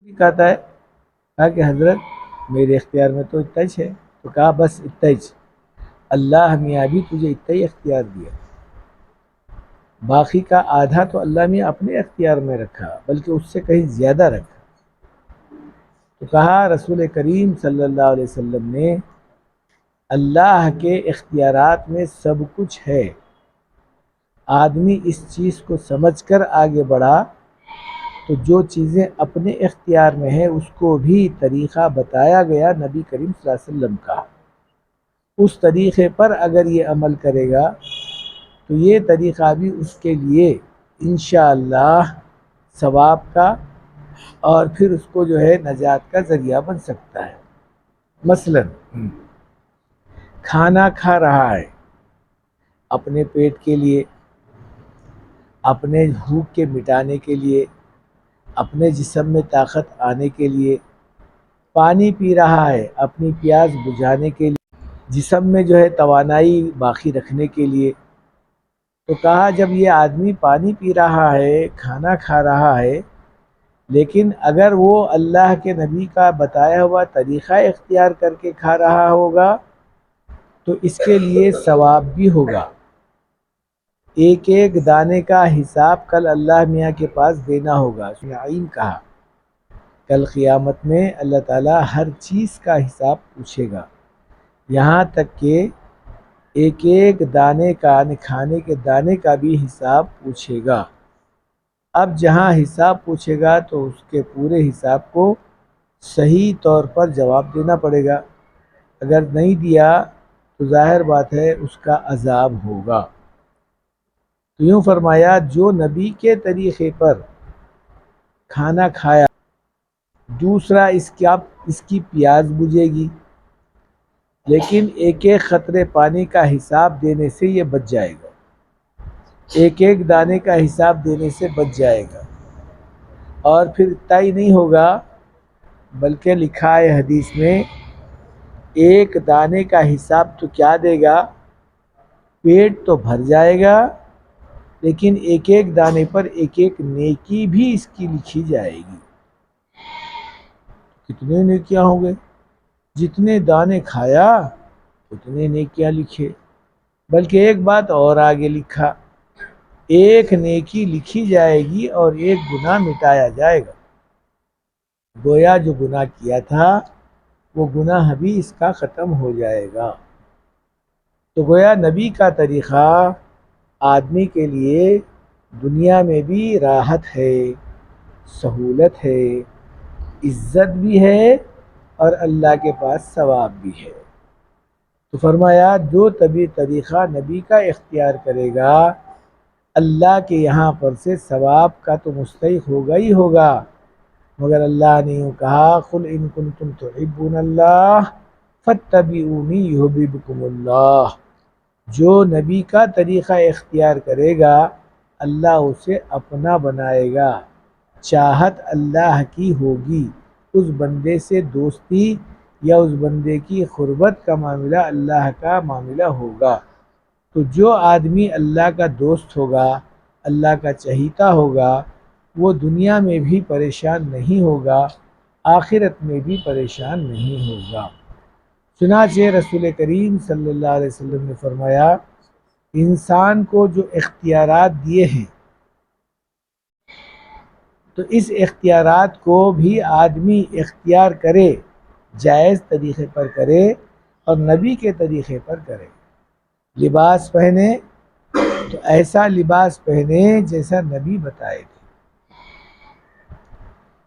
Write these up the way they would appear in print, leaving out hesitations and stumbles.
بھی کہتا ہے، کہا کہ حضرت میرے اختیار میں تو اتنا ہی ہے، تو کہا بس اتنا ہی، اللہ میاں بھی تجھے اتنا ہی اختیار دیا، باقی کا آدھا تو اللہ میاں اپنے اختیار میں رکھا بلکہ اس سے کہیں زیادہ رکھا۔ تو کہا رسول کریم صلی اللہ علیہ وسلم نے اللہ کے اختیارات میں سب کچھ ہے، آدمی اس چیز کو سمجھ کر آگے بڑھا تو جو چیزیں اپنے اختیار میں ہیں اس کو بھی طریقہ بتایا گیا نبی کریم صلی اللہ علیہ وسلم کا، اس طریقے پر اگر یہ عمل کرے گا تو یہ طریقہ بھی اس کے لیے انشاءاللہ ثواب کا اور پھر اس کو جو ہے نجات کا ذریعہ بن سکتا ہے۔ مثلا کھانا کھا رہا ہے اپنے پیٹ کے لیے، اپنے بھوک کے مٹانے کے لیے، اپنے جسم میں طاقت آنے کے لیے، پانی پی رہا ہے اپنی پیاس بجھانے کے لیے، جسم میں جو ہے توانائی باقی رکھنے کے لیے۔ تو کہا جب یہ آدمی پانی پی رہا ہے، کھانا کھا رہا ہے، لیکن اگر وہ اللہ کے نبی کا بتایا ہوا طریقہ اختیار کر کے کھا رہا ہوگا تو اس کے لیے ثواب بھی ہوگا، ایک ایک دانے کا حساب کل اللہ میاں کے پاس دینا ہوگا۔ عین کہا کل قیامت میں اللہ تعالیٰ ہر چیز کا حساب پوچھے گا، یہاں تک کہ ایک ایک دانے کا کھانے کے دانے کا بھی حساب پوچھے گا۔ اب جہاں حساب پوچھے گا تو اس کے پورے حساب کو صحیح طور پر جواب دینا پڑے گا، اگر نہیں دیا تو ظاہر بات ہے اس کا عذاب ہوگا۔ تو یوں فرمایا جو نبی کے طریقے پر کھانا کھایا، دوسرا اس کی پیاس بجھے گی، لیکن ایک ایک قطرے پانی کا حساب دینے سے یہ بچ جائے گا، ایک ایک دانے کا حساب دینے سے بچ جائے گا، اور پھر اتنا ہی نہیں ہوگا بلکہ لکھا ہے حدیث میں ایک دانے کا حساب تو کیا دے گا، پیٹ تو بھر جائے گا، لیکن ایک ایک دانے پر ایک ایک نیکی بھی اس کی لکھی جائے گی۔ کتنے نیکیاں ہوں گے، جتنے دانے کھایا اتنے نیکیاں لکھے، بلکہ ایک بات اور آگے لکھا، ایک نیکی لکھی جائے گی اور ایک گناہ مٹایا جائے گا، گویا جو گناہ کیا تھا وہ گناہ بھی اس کا ختم ہو جائے گا۔ تو گویا نبی کا طریقہ آدمی کے لیے دنیا میں بھی راحت ہے، سہولت ہے، عزت بھی ہے اور اللہ کے پاس ثواب بھی ہے۔ تو فرمایا جو طریقہ نبی کا اختیار کرے گا اللہ کے یہاں پر سے ثواب کا تو مستحق ہوگا ہی ہوگا، مگر اللہ نے یوں کہا قل ان کنتم تحبون اللہ فاتبعونی یحببکم اللہ، جو نبی کا طریقہ اختیار کرے گا اللہ اسے اپنا بنائے گا، چاہت اللہ کی ہوگی، اس بندے سے دوستی یا اس بندے کی قربت کا معاملہ اللہ کا معاملہ ہوگا۔ تو جو آدمی اللہ کا دوست ہوگا، اللہ کا چہیتا ہوگا، وہ دنیا میں بھی پریشان نہیں ہوگا، آخرت میں بھی پریشان نہیں ہوگا۔ چنانچہ رسول کریم صلی اللہ علیہ وسلم نے فرمایا انسان کو جو اختیارات دیے ہیں تو اس اختیارات کو بھی آدمی اختیار کرے، جائز طریقے پر کرے اور نبی کے طریقے پر کرے۔ لباس پہنے تو ایسا لباس پہنے جیسا نبی بتائے تھے،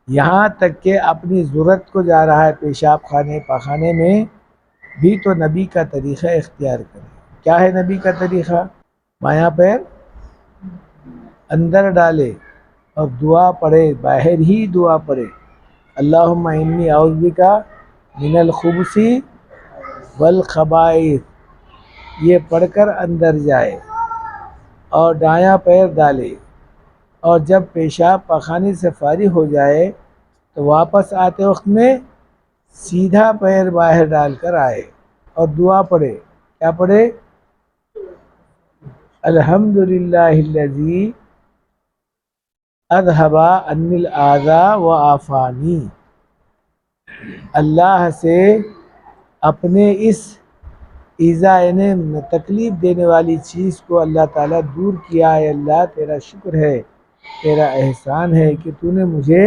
یہاں تک کہ اپنی ضرورت کو جا رہا ہے پیشاب خانے پاخانے میں بھی تو نبی کا طریقہ اختیار کرے۔ کیا ہے نبی کا طریقہ؟ بایاں پیر اندر ڈالے اور دعا پڑھے، باہر ہی دعا پڑھے، اللہم انی اعوذ بک من الخبث والخبائث، یہ پڑھ کر اندر جائے اور دایاں پیر ڈالے، اور جب پیشاب پاخانے سے فارغ ہو جائے تو واپس آتے وقت میں سیدھا پیر باہر ڈال کر آئے اور دعا پڑھے۔ کیا پڑھے؟ الحمدللہ الذی اذھبا انی الاذى وعافانی، اللہ سے اپنے اس ایذا یعنی تکلیف دینے والی چیز کو اللہ تعالیٰ دور کیا ہے۔ اللہ تیرا شکر ہے، تیرا احسان ہے کہ تو نے مجھے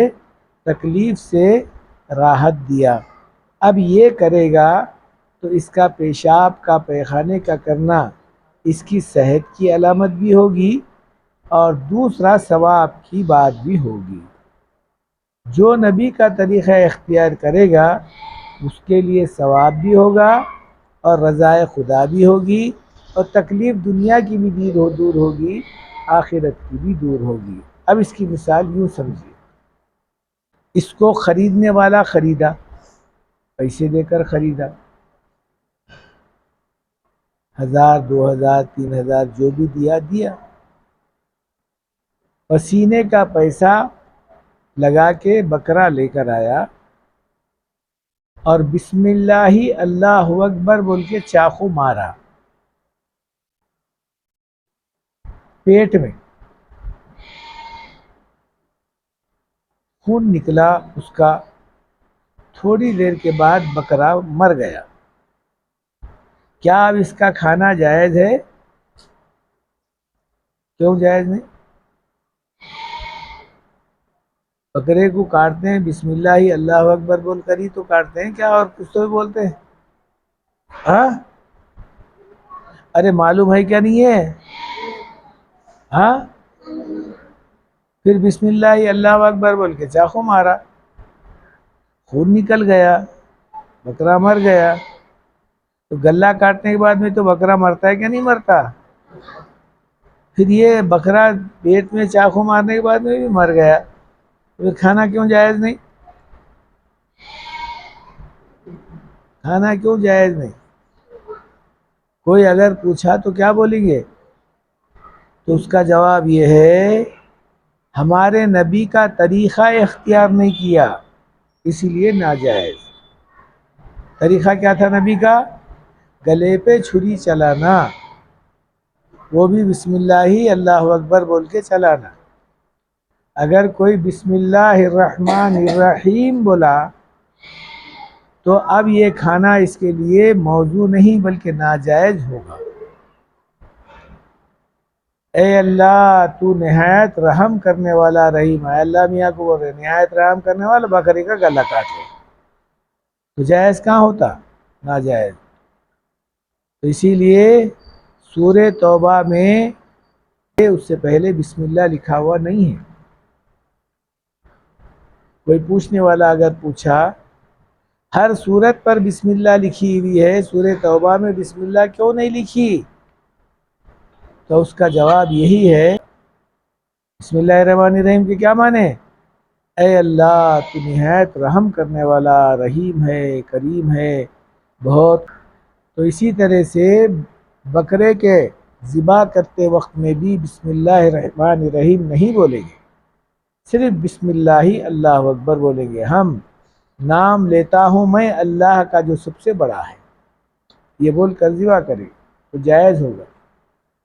تکلیف سے راحت دیا۔ اب یہ کرے گا تو اس کا پیشاب کا پیخانے کا کرنا اس کی صحت کی علامت بھی ہوگی اور دوسرا ثواب کی بات بھی ہوگی۔ جو نبی کا طریقہ اختیار کرے گا اس کے لیے ثواب بھی ہوگا اور رضائے خدا بھی ہوگی، اور تکلیف دنیا کی بھی دور ہوگی، آخرت کی بھی دور ہوگی۔ اب اس کی مثال یوں سمجھیے، اس کو خریدنے والا خریدا، پیسے دے کر خریدا، 1000 2000 3000 جو بھی دیا، پسینے کا پیسہ لگا کے بکرا لے کر آیا اور بسم اللہ اللہ اکبر بول کے چاقو مارا پیٹ میں، خون نکلا اس کا، تھوڑی دیر کے بعد بکرا مر گیا۔ کیا اب اس کا کھانا جائز ہے؟ کیوں جائز نہیں؟ بکرے کو کاٹتے ہیں بسم اللہ اللہ اکبر بول کر ہی تو کاٹتے ہیں، کیا اور کچھ تو بھی بولتے ہیں؟ ہاں ارے معلوم ہے کیا نہیں ہے؟ ہاں پھر بسم اللہ اللہ اکبر بول کے چاقو مارا، خون نکل گیا، بکرا مر گیا۔ تو گلا کاٹنے کے بعد میں تو بکرا مرتا ہے کہ نہیں مرتا؟ پھر یہ بکرا پیٹ میں چاقو مارنے کے بعد میں بھی مر گیا، پھر کھانا کیوں جائز نہیں؟ کھانا کیوں جائز نہیں؟ کوئی اگر پوچھا تو کیا بولیں گے؟ تو اس کا جواب یہ ہے ہمارے نبی کا طریقہ اختیار نہیں کیا اسی لیے ناجائز۔ طریقہ کیا تھا نبی کا؟ گلے پہ چھری چلانا، وہ بھی بسم اللہ اللہ اکبر بول کے چلانا۔ اگر کوئی بسم اللہ الرحمن الرحیم بولا تو اب یہ کھانا اس کے لیے موضوع نہیں بلکہ ناجائز ہوگا۔ اے اللہ تو نہایت رحم کرنے والا رحیم ہے، اللہ میاں کو بول رہے نہایت رحم کرنے والا، بکرے کا گلا کاٹ لے تو جائز کہاں ہوتا؟ ناجائز۔ تو اسی لیے سورہ توبہ میں اس سے پہلے بسم اللہ لکھا ہوا نہیں ہے۔ کوئی پوچھنے والا اگر پوچھا ہر سورت پر بسم اللہ لکھی ہوئی ہے، سورہ توبہ میں بسم اللہ کیوں نہیں لکھی؟ تو اس کا جواب یہی ہے بسم اللہ الرحمن الرحیم کے کیا معنی؟ اے اللہ تو نہایت رحم کرنے والا رحیم ہے، کریم ہے بہت۔ تو اسی طرح سے بکرے کے ذبح کرتے وقت میں بھی بسم اللہ الرحمن الرحیم نہیں بولیں گے، صرف بسم اللہ اللہ اکبر بولیں گے۔ ہم نام لیتا ہوں میں اللہ کا جو سب سے بڑا ہے، یہ بول کر ذبح کرے تو جائز ہوگا،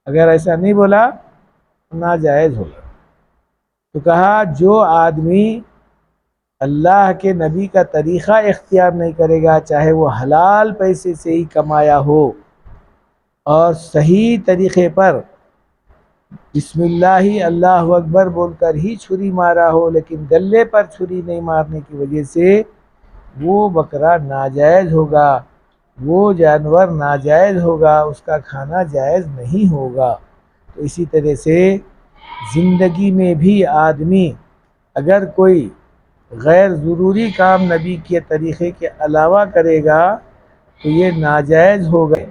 اگر ایسا نہیں بولا تو ناجائز ہوگا۔ تو کہا جو آدمی اللہ کے نبی کا طریقہ اختیار نہیں کرے گا، چاہے وہ حلال پیسے سے ہی کمایا ہو اور صحیح طریقے پر بسم اللہ اللہ اکبر بول کر ہی چھری مارا ہو لیکن گلے پر چھری نہیں مارنے کی وجہ سے وہ بکرا ناجائز ہوگا، وہ جانور ناجائز ہوگا، اس کا کھانا جائز نہیں ہوگا۔ تو اسی طرح سے زندگی میں بھی آدمی اگر کوئی غیر ضروری کام نبی کے طریقے کے علاوہ کرے گا تو یہ ناجائز ہوگا۔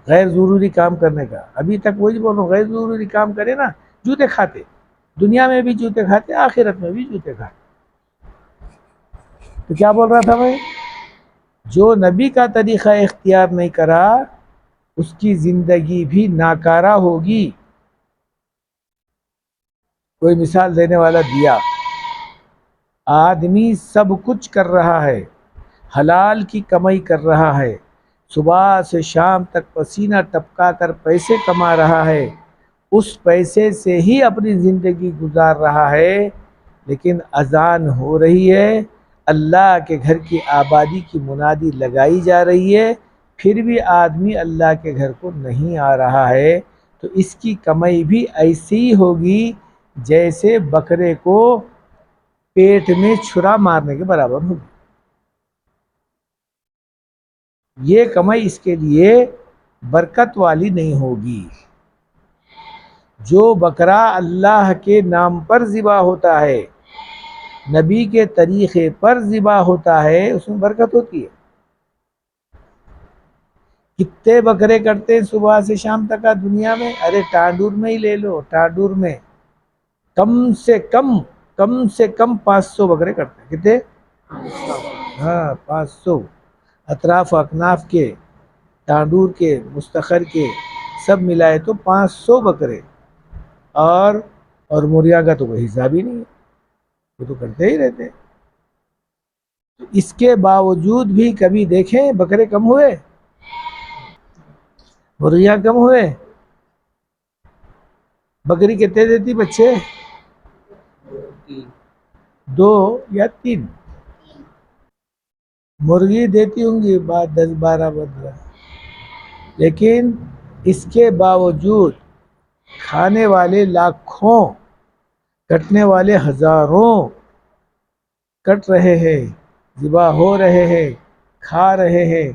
غیر ضروری کام کرنے کا، ابھی تک وہی بول رہا ہوں، غیر ضروری کام کرے نا، جوتے کھاتے، دنیا میں بھی جوتے کھاتے، آخرت میں بھی جوتے کھاتے۔ تو کیا بول رہا تھا میں؟ جو نبی کا طریقہ اختیار نہیں کرا اس کی زندگی بھی ناکارہ ہوگی۔ کوئی مثال دینے والا دیا، آدمی سب کچھ کر رہا ہے، حلال کی کمائی کر رہا ہے، صبح سے شام تک پسینہ ٹپکا کر پیسے کما رہا ہے، اس پیسے سے ہی اپنی زندگی گزار رہا ہے، لیکن اذان ہو رہی ہے، اللہ کے گھر کی آبادی کی منادی لگائی جا رہی ہے، پھر بھی آدمی اللہ کے گھر کو نہیں آ رہا ہے، تو اس کی کمائی بھی ایسی ہی ہوگی جیسے بکرے کو پیٹ میں چھرا مارنے کے برابر ہوگی۔ یہ کمائی اس کے لیے برکت والی نہیں ہوگی۔ جو بکرا اللہ کے نام پر ذبح ہوتا ہے، نبی کے طریقے پر ذبح ہوتا ہے، اس میں برکت ہوتی ہے۔ کتنے بکرے کٹتے ہیں صبح سے شام تک کا دنیا میں؟ ارے ٹانڈور میں ہی لے لو، ٹانڈور میں کم سے کم 500 بکرے کٹتے ہیں۔ کتنے؟ ہاں 500، اطراف و اکناف کے، ٹانڈور کے، مستخر کے، سب ملائے تو 500 بکرے، اور مریا کا تو کوئی حساب ہی نہیں ہے، وہ تو کرتے ہی رہتے ہیں۔ اس کے باوجود بھی کبھی دیکھیں بکرے کم ہوئے، مرغیاں کم ہوئے؟ بکری کتنے دیتی بچے؟ 2 یا 3۔ مرغی دیتی ہوں گی 10 12 15، لیکن اس کے باوجود کھانے والے لاکھوں، کٹنے والے ہزاروں کٹ رہے ہیں، ذبح ہو رہے ہیں، کھا رہے ہیں۔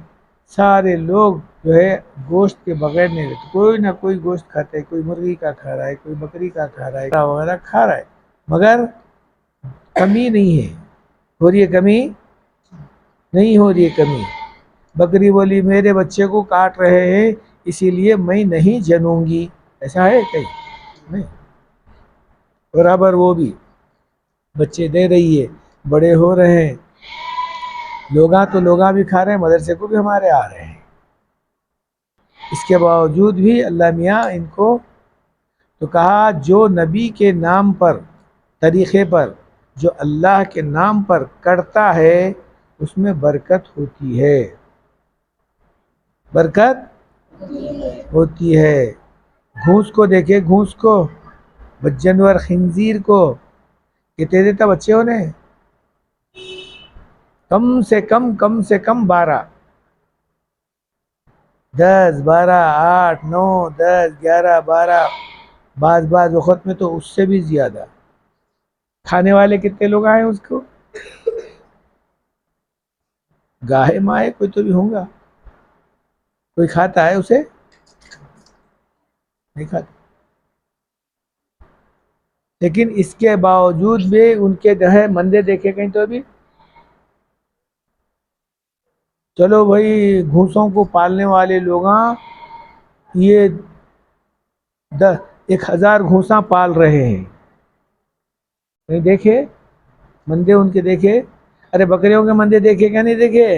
سارے لوگ جو ہے گوشت کے بغیر نہیں رہتے، کوئی نہ کوئی گوشت کھاتے، کوئی مرغی کا کھا رہا ہے، کوئی بکری کا کھا رہا ہے، وغیرہ کھا رہا ہے، مگر کمی نہیں ہے۔ ہو رہی ہے کمی؟ نہیں ہو رہی ہے کمی۔ بکری بولی میرے بچے کو کاٹ رہے ہیں اسی لیے میں نہیں جنوں گی، ایسا ہے کہیں؟ نہیں، برابر وہ بھی بچے دے رہی ہے، بڑے ہو رہے ہیں، لوگاں بھی کھا رہے ہیں، مدرسے کو بھی ہمارے آ رہے ہیں۔ اس کے باوجود بھی اللہ میاں ان کو تو کہا جو نبی کے نام پر، طریقے پر، جو اللہ کے نام پر کرتا ہے اس میں برکت ہوتی ہے، برکت ہوتی ہے۔ گھوس کو دیکھے، گھوس کو، جانور خنزیر کو کتنے دیتا بچے ہونے؟ کم سے کم 12، 10 12 8 9 10 11 12، بعض وقت میں تو اس سے بھی زیادہ۔ کھانے والے کتنے لوگ آئے اس کو؟ گاہے مائے کوئی تو بھی ہوں گا، کوئی کھاتا ہے اسے؟ نہیں کھاتا۔ لیکن اس کے باوجود بھی ان کے جو ہے مندے دیکھے کہیں تو بھی، چلو بھائی گھوسوں کو پالنے والے لوگ یہ 1000 گھوساں پال رہے ہیں، نہیں دیکھے مندے ان کے دیکھے؟ ارے بکریوں کے مندے دیکھے کیا نہیں دیکھے؟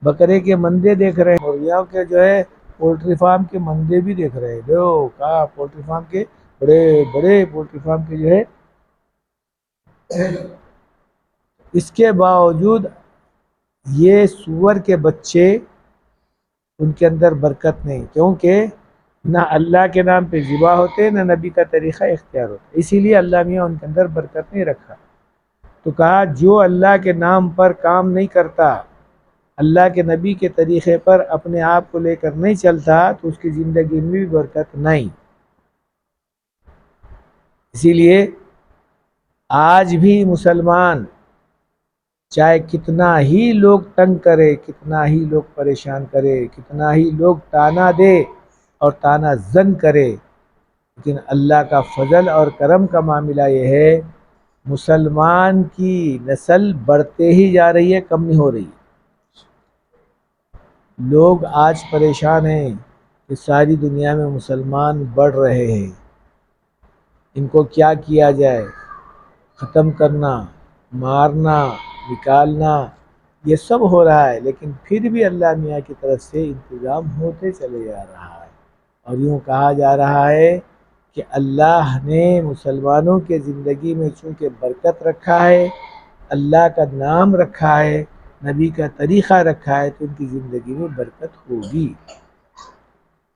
بکرے کے مندے دیکھ رہے ہیں، مرغیوں کے جو ہے پولٹری فارم کے مندے بھی دیکھ رہے ہیں۔ جو کہا پولٹری فارم کے بڑے بڑے پولٹری فارم کے جو ہے، اس کے باوجود یہ سور کے بچے، ان کے اندر برکت نہیں، کیونکہ نہ اللہ کے نام پہ ذبح ہوتے، نہ نبی کا طریقہ اختیار ہوتا، اسی لیے اللہ میاں ان کے اندر برکت نہیں رکھا۔ تو کہا جو اللہ کے نام پر کام نہیں کرتا، اللہ کے نبی کے طریقے پر اپنے آپ کو لے کر نہیں چلتا، تو اس کی زندگی میں بھی برکت نہیں۔ اسی لیے آج بھی مسلمان چاہے کتنا ہی لوگ تنگ کرے، کتنا ہی لوگ پریشان کرے، کتنا ہی لوگ تانا دے اور تانا زن کرے، لیکن اللہ کا فضل اور کرم کا معاملہ یہ ہے، مسلمان کی نسل بڑھتے ہی جا رہی ہے، کم نہیں ہو رہی۔ لوگ آج پریشان ہیں کہ ساری دنیا میں مسلمان بڑھ رہے ہیں، ان کو کیا کیا جائے، ختم کرنا، مارنا، نکالنا، یہ سب ہو رہا ہے، لیکن پھر بھی اللہ میاں کی طرف سے انتظام ہوتے چلے جا رہا ہے۔ اور یوں کہا جا رہا ہے کہ اللہ نے مسلمانوں کے زندگی میں چونکہ برکت رکھا ہے، اللہ کا نام رکھا ہے، نبی کا طریقہ رکھا ہے، تو ان کی زندگی میں برکت ہوگی۔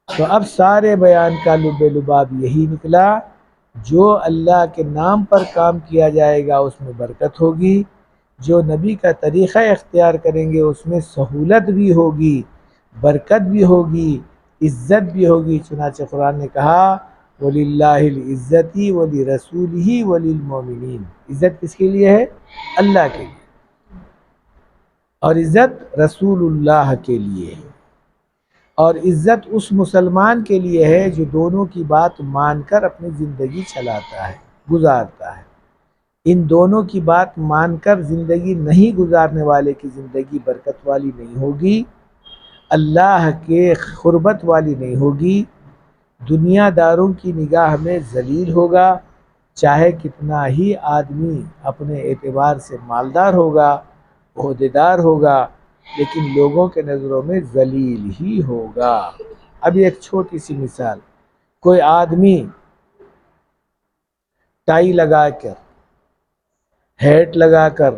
تو اب سارے بیان کا لب لباب یہی نکلا، جو اللہ کے نام پر کام کیا جائے گا اس میں برکت ہوگی، جو نبی کا طریقہ اختیار کریں گے اس میں سہولت بھی ہوگی، برکت بھی ہوگی، عزت بھی ہوگی۔ چنانچہ قرآن نے کہا وَلِلَّهِ الْعِزَّةِ وَلِرَسُولِهِ وَلِلْمُؤْمِنِينَ، عزت کس کے لیے ہے؟ اللہ کے لیے، اور عزت رسول اللہ کے لیے ہے، اور عزت اس مسلمان کے لیے ہے جو دونوں کی بات مان کر اپنی زندگی چلاتا ہے، گزارتا ہے۔ ان دونوں کی بات مان کر زندگی نہیں گزارنے والے کی زندگی برکت والی نہیں ہوگی، اللہ کے قربت والی نہیں ہوگی، دنیا داروں کی نگاہ میں ذلیل ہوگا، چاہے کتنا ہی آدمی اپنے اعتبار سے مالدار ہوگا، عہدیدار ہوگا، لیکن لوگوں کے نظروں میں ذلیل ہی ہوگا۔ ابھی ایک چھوٹی سی مثال، کوئی آدمی ٹائی لگا کر، ہیٹ لگا کر،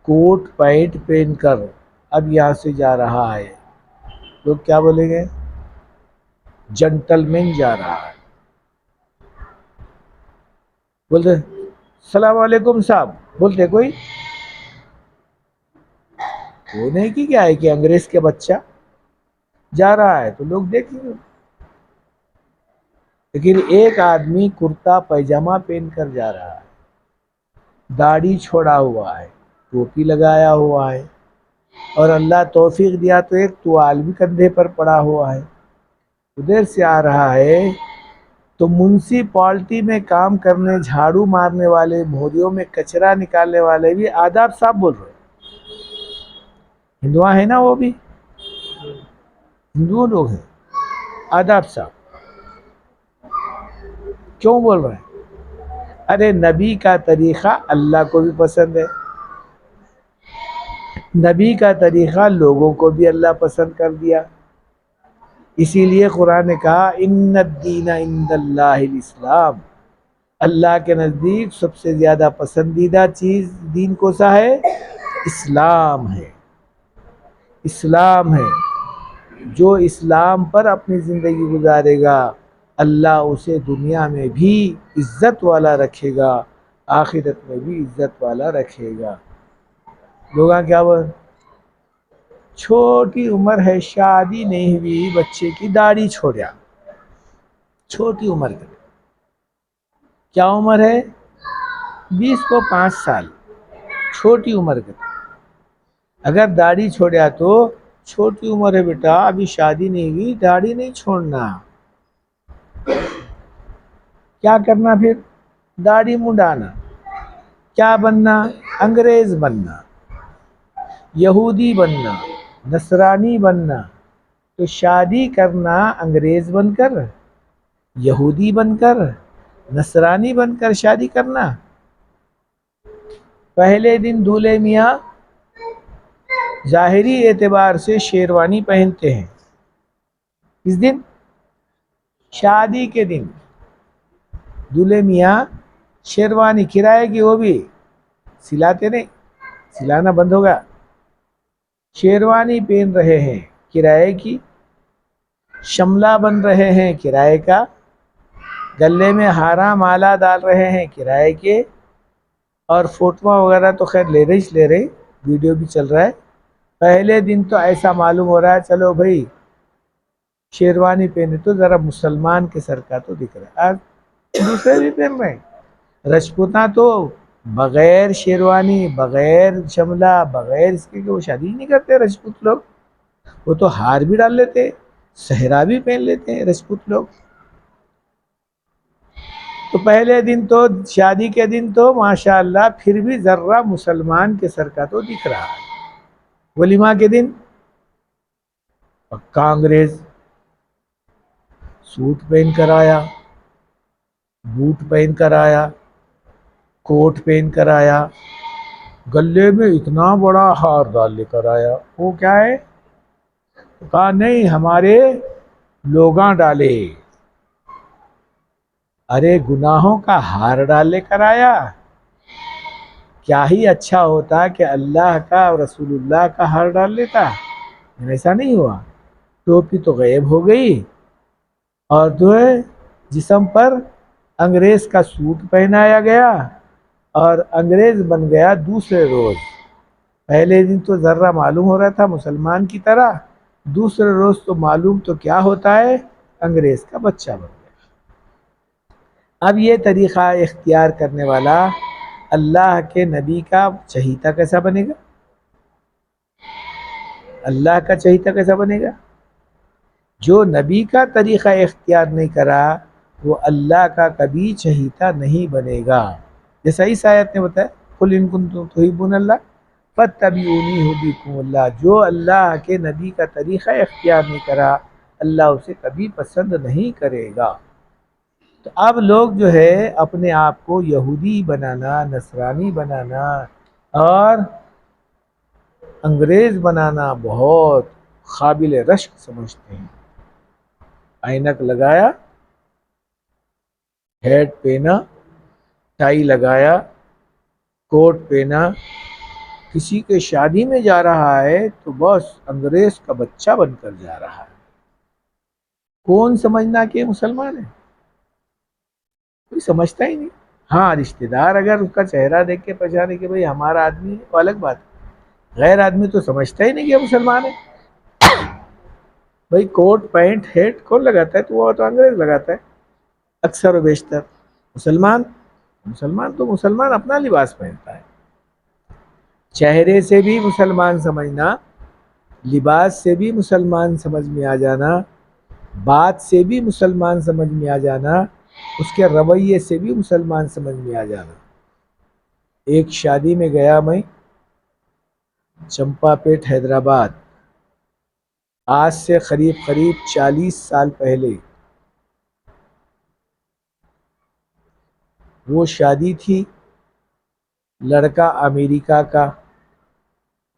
کوٹ پینٹ پہن کر اب یہاں سے جا رہا ہے، لوگ کیا بولیں گے؟ جنٹل مین جا رہا ہے۔ بولتے السلام علیکم صاحب، بولتے کوئی؟ وہ نہیں کہ کیا ہے کہ انگریز کے بچہ جا رہا ہے تو لوگ دیکھیں گے، لیکن ایک آدمی کرتا پیجامہ پہن کر جا رہا ہے، داڑھی چھوڑا ہوا ہے، ٹوپی لگایا ہوا ہے، اور اللہ توفیق دیا تو ایک توال بھی کندھے پر پڑا ہوا ہے، ادھر سے آ رہا ہے، تو منسپالٹی میں کام کرنے، جھاڑو مارنے والے، مہریوں میں کچرا نکالنے والے بھی آداب صاحب بول رہے ہیں۔ ہندو ہے نا، وہ بھی ہندو لوگ ہیں، آداب صاحب کیوں بول رہے ہیں؟ ارے نبی کا طریقہ اللہ کو بھی پسند ہے، نبی کا طریقہ لوگوں کو بھی اللہ پسند کر دیا، اسی لیے قرآن نے کہا ان الدین عند اللہ الاسلام، اللہ کے نزدیک سب سے زیادہ پسندیدہ چیز دین کو سا ہے؟ اسلام ہے، اسلام ہے۔ جو اسلام پر اپنی زندگی گزارے گا اللہ اسے دنیا میں بھی عزت والا رکھے گا، آخرت میں بھی عزت والا رکھے گا۔ لوگاں کیا بول، چھوٹی عمر ہے، شادی نہیں ہوئی، بچے کی داڑھی چھوڑیا، چھوٹی عمر کا، کیا عمر ہے؟ 20 کو 5 سال، چھوٹی عمر کا، اگر داڑھی چھوڑیا تو چھوٹی عمر ہے بیٹا، ابھی شادی نہیں ہوئی، داڑھی نہیں چھوڑنا، کیا کرنا پھر؟ داڑھی منڈانا، کیا بننا؟ انگریز بننا، یہودی بننا، نصرانی بننا، تو شادی کرنا انگریز بن کر، یہودی بن کر، نصرانی بن کر شادی کرنا۔ پہلے دن دولہے میاں ظاہری اعتبار سے شیروانی پہنتے ہیں، کس دن؟ شادی کے دن دولہے میاں شیروانی کرائے کی، وہ بھی سلاتے نہیں، سلانا بند ہوگا، شیروانی پہن رہے ہیں کرائے کی، شملہ بن رہے ہیں کرائے کا، گلے میں ہارا مالا ڈال رہے ہیں کرائے کے، اور فوٹواں وغیرہ تو خیر لے رہے، ویڈیو بھی چل رہا ہے۔ پہلے دن تو ایسا معلوم ہو رہا ہے چلو بھائی شیروانی پہنے تو ذرا مسلمان کے سر کا تو دکھ رہا ہے، آج دوسرے بھی پہن رہے ہیں، رجپوتاں تو بغیر شیروانی، بغیر شملہ، بغیر اس کے وہ شادی نہیں کرتے رجپوت لوگ، وہ تو ہار بھی ڈال لیتے، صحرا بھی پہن لیتے ہیں رجپوت لوگ۔ تو پہلے دن تو شادی کے دن تو ماشاءاللہ پھر بھی ذرہ مسلمان کے سر کا تو دکھ رہا ہے، ولیمہ کے دن پکا انگریز، سوٹ پہن کر آیا، بوٹ پہن کر آیا، کوٹ پہن کر آیا، گلے میں اتنا بڑا ہار ڈال لے کر آیا، وہ کیا ہے؟ کہا نہیں ہمارے لوگاں ڈالے، ارے گناہوں کا ہار ڈال لے کر آیا، کیا ہی اچھا ہوتا کہ اللہ کا اور رسول اللہ کا ہار ڈال لیتا، ایسا نہیں ہوا، ٹوپی تو غائب ہو گئی، اور جو ہے جسم پر انگریز کا سوٹ پہنایا گیا اور انگریز بن گیا دوسرے روز. پہلے دن تو ذرہ معلوم ہو رہا تھا مسلمان کی طرح، دوسرے روز تو معلوم تو کیا ہوتا ہے، انگریز کا بچہ بن گیا. اب یہ طریقہ اختیار کرنے والا اللہ کے نبی کا چہیتا کیسا بنے گا؟ اللہ کا چہیتا کیسا بنے گا؟ جو نبی کا طریقہ اختیار نہیں کرا وہ اللہ کا کبھی چہیتا نہیں بنے گا. جیسا اس آیت نے بتایا قل ان کنتم تحبون اللہ فاتبعونی یحببکم اللہ. جو اللہ کے نبی کا طریقہ اختیار نہیں کرا اللہ اسے کبھی پسند نہیں کرے گا. تو اب لوگ جو ہے اپنے آپ کو یہودی بنانا، نصرانی بنانا اور انگریز بنانا بہت قابل رشک سمجھتے ہیں. اینک لگایا، ہیٹ پہنا، ٹائی لگایا، کوٹ پہنا، کسی کے شادی میں جا رہا ہے تو بس انگریز کا بچہ بن کر جا رہا ہے. کون سمجھنا کہ مسلمان ہے؟ کوئی سمجھتا ہی نہیں. ہاں رشتہ دار اگر اس کا چہرہ دیکھ کے پہچانے کہ بھئی ہمارا آدمی ہے وہ الگ بات ہے، غیر آدمی تو سمجھتا ہی نہیں کہ مسلمان ہے. بھئی کوٹ پینٹ ہیٹ کون لگاتا ہے؟ تو وہ تو انگریز لگاتا ہے اکثر و بیشتر. مسلمان تو مسلمان اپنا لباس پہنتا ہے. چہرے سے بھی مسلمان سمجھنا، لباس سے بھی مسلمان سمجھ میں آ جانا، بات سے بھی مسلمان سمجھ میں آ جانا، اس کے رویے سے بھی مسلمان سمجھ میں آ جانا. ایک شادی میں گیا میں، چمپا پیٹ حیدرآباد، آج سے قریب 40 سال پہلے. وہ شادی تھی لڑکا امریکہ کا،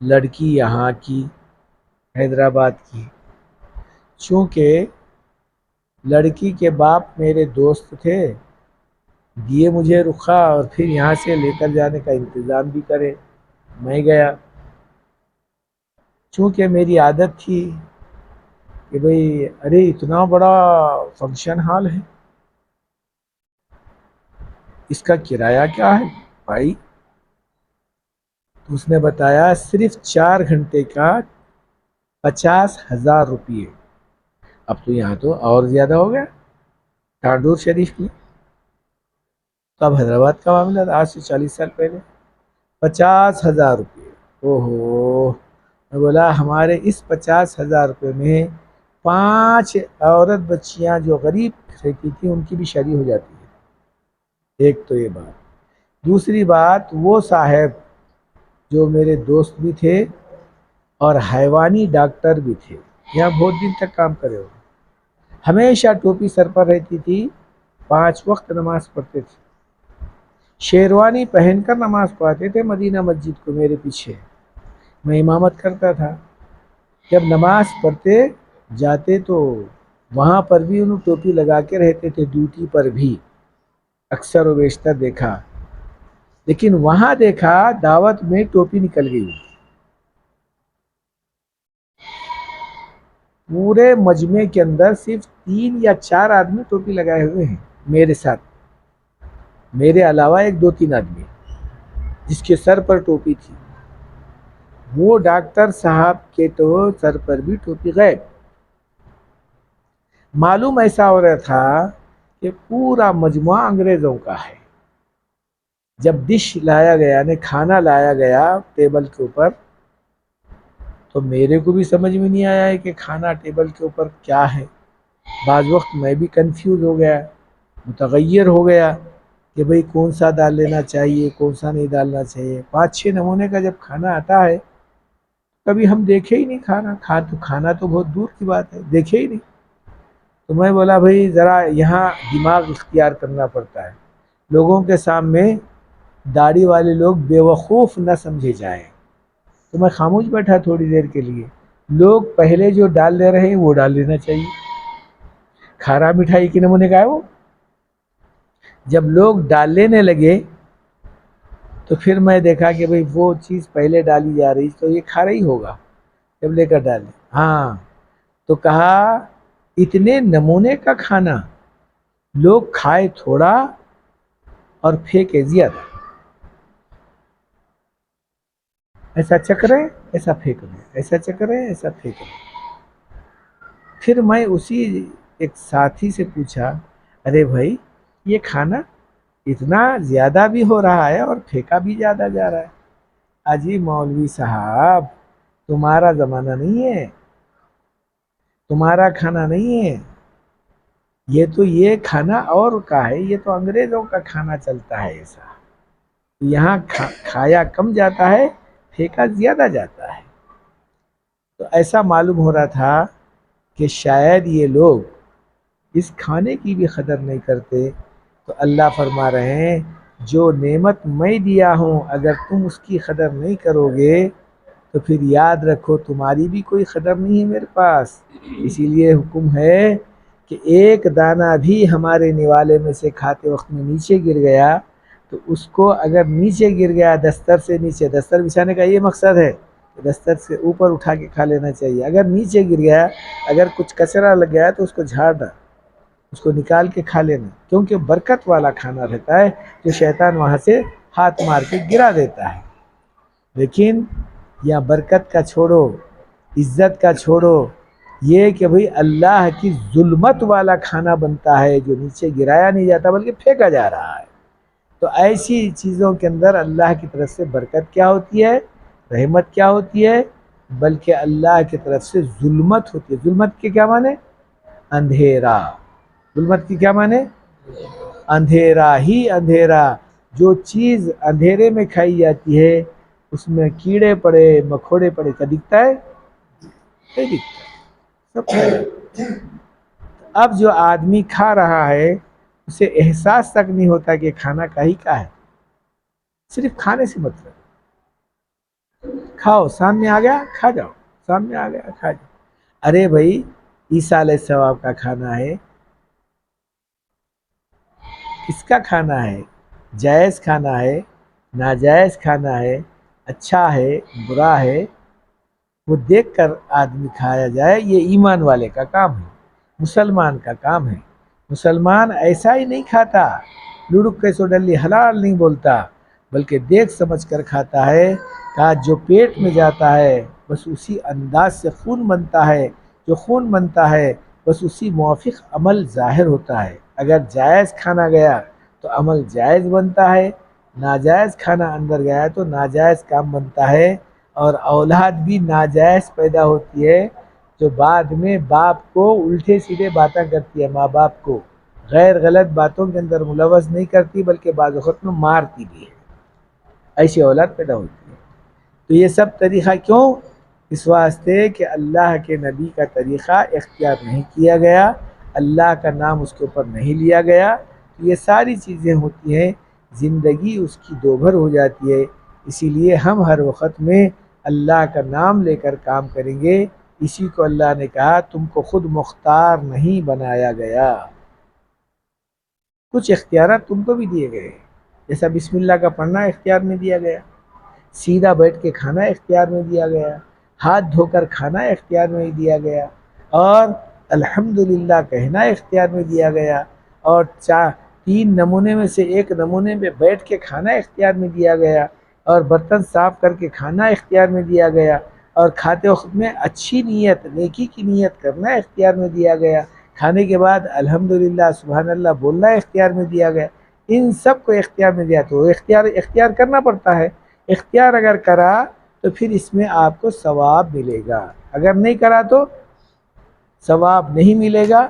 لڑکی یہاں کی حیدرآباد کی. چونکہ لڑکی کے باپ میرے دوست تھے، دیے مجھے رخا اور پھر یہاں سے لے کر جانے کا انتظام بھی کرے. میں گیا، چونکہ میری عادت تھی کہ بھئی ارے اتنا بڑا فنکشن ہال ہے، اس کا کرایہ کیا ہے بھائی؟ اس نے بتایا صرف 4 گھنٹے کا 50,000 روپئے. اب تو یہاں تو اور زیادہ ہو گیا ٹانڈور شریف میں. تو اب حیدرآباد کا معاملہ تھا آج سے 40 سال پہلے. 50,000 روپئے. او ہو. میں بولا ہمارے اس 50,000 روپئے میں 5 عورت بچیاں جو غریب رہتی تھی ان کی بھی شادی ہو جاتی ہے. ایک تو یہ بات. دوسری بات وہ صاحب جو میرے دوست بھی تھے اور حیوانی ڈاکٹر بھی تھے، یہاں بہت دن تک کام کرے ہو، ہمیشہ ٹوپی سر پر رہتی تھی، 5 وقت نماز پڑھتے تھے، شیروانی پہن کر نماز پڑھتے تھے مدینہ مسجد کو میرے پیچھے. میں امامت کرتا تھا. جب نماز پڑھتے جاتے تو وہاں پر بھی انہوں ٹوپی لگا کے رہتے تھے، ڈیوٹی پر بھی اکثر و بیشتر دیکھا. لیکن وہاں دیکھا دعوت میں ٹوپی نکل گئی. پورے مجمع کے اندر صرف 3 یا 4 آدمی ٹوپی لگائے ہوئے ہیں میرے ساتھ، میرے علاوہ 1-2-3 آدمی جس کے سر پر ٹوپی تھی. وہ ڈاکٹر صاحب کے تو سر پر بھی ٹوپی غائب. معلوم ایسا ہو رہا تھا کہ پورا مجموعہ انگریزوں کا ہے. جب ڈش لایا گیا یعنی کھانا لایا گیا ٹیبل کے اوپر تو میرے کو بھی سمجھ میں نہیں آیا ہے کہ کھانا ٹیبل کے اوپر کیا ہے. بعض وقت میں بھی کنفیوز ہو گیا، متغیر ہو گیا کہ بھئی کون سا ڈال لینا چاہیے کون سا نہیں ڈالنا چاہیے. 5-6 نمونے کا جب کھانا آتا ہے کبھی ہم دیکھے ہی نہیں کھانا تو بہت دور کی بات ہے، دیکھے ہی نہیں. تو میں بولا بھئی ذرا یہاں دماغ اختیار کرنا پڑتا ہے، لوگوں کے سامنے داڑھی والے لوگ بیوقوف نہ سمجھے جائیں. تو میں خاموش بیٹھا تھوڑی دیر کے لیے. لوگ پہلے جو ڈال لے رہے ہیں وہ ڈال لینا چاہیے. کھارا مٹھائی کے نمونے کا ہے وہ. جب لوگ ڈال لینے لگے تو پھر میں دیکھا کہ بھئی وہ چیز پہلے ڈالی جا رہی تو یہ کھارا ہی ہوگا. جب لے کر ڈالے ہاں تو کہا اتنے نمونے کا کھانا، لوگ کھائے تھوڑا اور پھینکے زیادہ، ایسا چک رہے ایسا پھینک رہے، ایسا چک رہے ایسا پھینک رہے۔ پھر میں اسی ایک ساتھی سے پوچھا، ارے بھائی یہ کھانا اتنا زیادہ بھی ہو رہا ہے اور پھینکا بھی زیادہ جا رہا ہے۔ اجی مولوی صاحب تمہارا زمانہ نہیں ہے، تمہارا کھانا نہیں ہے، یہ کھانا اور کا ہے، یہ تو انگریزوں کا کھانا چلتا ہے ایسا، یہاں کھایا کم جاتا ہے، پھینکا زیادہ جاتا ہے۔ تو ایسا معلوم ہو رہا تھا کہ شاید یہ لوگ اس کھانے کی بھی قدر نہیں کرتے۔ تو اللہ فرما رہے ہیں جو نعمت میں دیا ہوں اگر تم اس کی قدر نہیں کرو گے تو پھر یاد رکھو تمہاری بھی کوئی قدر نہیں ہے میرے پاس۔ اسی لیے حکم ہے کہ ایک دانہ بھی ہمارے نوالے میں سے کھاتے وقت میں نیچے گر گیا تو اس کو اگر نیچے گر گیا دستر سے نیچے، دستر بچھانے کا یہ مقصد ہے کہ دستر سے اوپر اٹھا کے کھا لینا چاہیے، اگر نیچے گر گیا، اگر کچھ کچرا لگ گیا تو اس کو جھاڑنا، اس کو نکال کے کھا لینا، کیونکہ برکت والا کھانا رہتا ہے جو شیطان وہاں سے ہاتھ مار کے گرا دیتا ہے۔ لیکن یا برکت کا چھوڑو، عزت کا چھوڑو، یہ کہ بھئی اللہ کی ظلمت والا کھانا بنتا ہے جو نیچے گرایا نہیں جاتا بلکہ پھینکا جا رہا ہے۔ تو ایسی چیزوں کے اندر اللہ کی طرف سے برکت کیا ہوتی ہے، رحمت کیا ہوتی ہے، بلکہ اللہ کی طرف سے ظلمت ہوتی ہے۔ ظلمت کے کیا معنی؟ اندھیرا۔ ظلمت کی کیا معنی؟ اندھیرا ہی اندھیرا۔ جو چیز اندھیرے میں کھائی جاتی ہے اس میں کیڑے پڑے مکوڑے پڑے، کیا دکھتا ہے؟ نہیں دکھتا، سب کھا جاتا ہے۔ اب جو آدمی کھا رہا ہے اسے احساس تک نہیں ہوتا کہ کھانا کا ہی کا ہے، صرف کھانے سے مطلب، کھاؤ، سامنے آ گیا کھا جاؤ، سامنے آ گیا کھا جاؤ۔ ارے بھائی عیسیٰ علیہ السلام کا کھانا ہے، کس کا کھانا ہے؟ جائز کھانا ہے، ناجائز کھانا ہے، اچھا ہے برا ہے، وہ دیکھ کر آدمی کھایا جائے، یہ ایمان والے کا کام ہے، مسلمان کا کام ہے۔ مسلمان ایسا ہی نہیں کھاتا لڑک کے سو ڈلی حلال نہیں بولتا، بلکہ دیکھ سمجھ کر کھاتا ہے کہ جو پیٹ میں جاتا ہے بس اسی انداز سے خون بنتا ہے، جو خون بنتا ہے بس اسی موافق عمل ظاہر ہوتا ہے۔ اگر جائز کھانا گیا تو عمل جائز بنتا ہے، ناجائز کھانا اندر گیا تو ناجائز کام بنتا ہے، اور اولاد بھی ناجائز پیدا ہوتی ہے جو بعد میں باپ کو الٹے سیدھے باتیں کرتی ہے، ماں باپ کو غیر غلط باتوں کے اندر ملوث نہیں کرتی بلکہ بعض وقت میں مارتی بھی ہے، ایسی اولاد پیدا ہوتی ہے۔ تو یہ سب طریقہ کیوں؟ اس واسطے کہ اللہ کے نبی کا طریقہ اختیار نہیں کیا گیا، اللہ کا نام اس کے اوپر نہیں لیا گیا، یہ ساری چیزیں ہوتی ہیں، زندگی اس کی دوبھر ہو جاتی ہے۔ اسی لیے ہم ہر وقت میں اللہ کا نام لے کر کام کریں گے۔ اسی کو اللہ نے کہا تم کو خود مختار نہیں بنایا گیا، کچھ اختیارات تم کو بھی دیے گئے، جیسا بسم اللہ کا پڑھنا اختیار میں دیا گیا، سیدھا بیٹھ کے کھانا اختیار میں دیا گیا، ہاتھ دھو کر کھانا اختیار میں دیا گیا، اور الحمدللہ کہنا اختیار میں دیا گیا، اور تین نمونے میں سے ایک نمونے میں بیٹھ کے کھانا اختیار میں دیا گیا، اور برتن صاف کر کے کھانا اختیار میں دیا گیا، اور کھاتے وقت میں اچھی نیت، نیکی کی نیت کرنا اختیار میں دیا گیا، کھانے کے بعد الحمدللہ سبحان اللہ بولنا اختیار میں دیا گیا۔ ان سب کو اختیار میں دیا تو اختیار کرنا پڑتا ہے۔ اختیار اگر کرا تو پھر اس میں آپ کو ثواب ملے گا، اگر نہیں کرا تو ثواب نہیں ملے گا،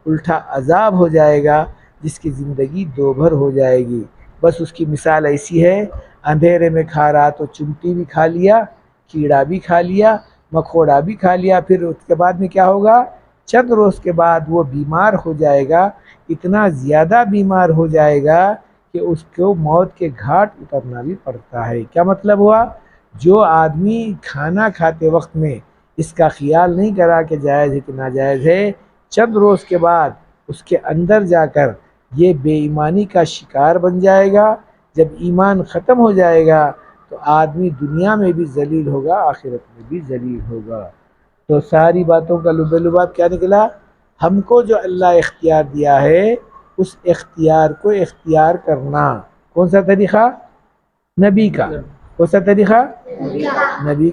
الٹا عذاب ہو جائے گا، جس کی زندگی دوبھر ہو جائے گی۔ بس اس کی مثال ایسی ہے، اندھیرے میں کھا رہا تو چمٹی بھی کھا لیا، کیڑا بھی کھا لیا، مکوڑا بھی کھا لیا، پھر اس کے بعد میں کیا ہوگا؟ چند روز کے بعد وہ بیمار ہو جائے گا، اتنا زیادہ بیمار ہو جائے گا کہ اس کو موت کے گھاٹ اترنا بھی پڑتا ہے۔ کیا مطلب ہوا؟ جو آدمی کھانا کھاتے وقت میں اس کا خیال نہیں کرا کہ جائز ہے کہ ناجائز ہے، چند روز کے بعد اس کے اندر جا کر یہ بے ایمانی کا شکار بن جائے گا۔ جب ایمان ختم ہو جائے گا تو آدمی دنیا میں بھی ذلیل ہوگا، آخرت میں بھی ذلیل ہوگا۔ تو ساری باتوں کا لب لباب کیا نکلا؟ ہم کو جو اللہ اختیار دیا ہے اس اختیار کو اختیار کرنا. کون سا طریقہ؟ نبی کا. کون سا طریقہ؟ نبی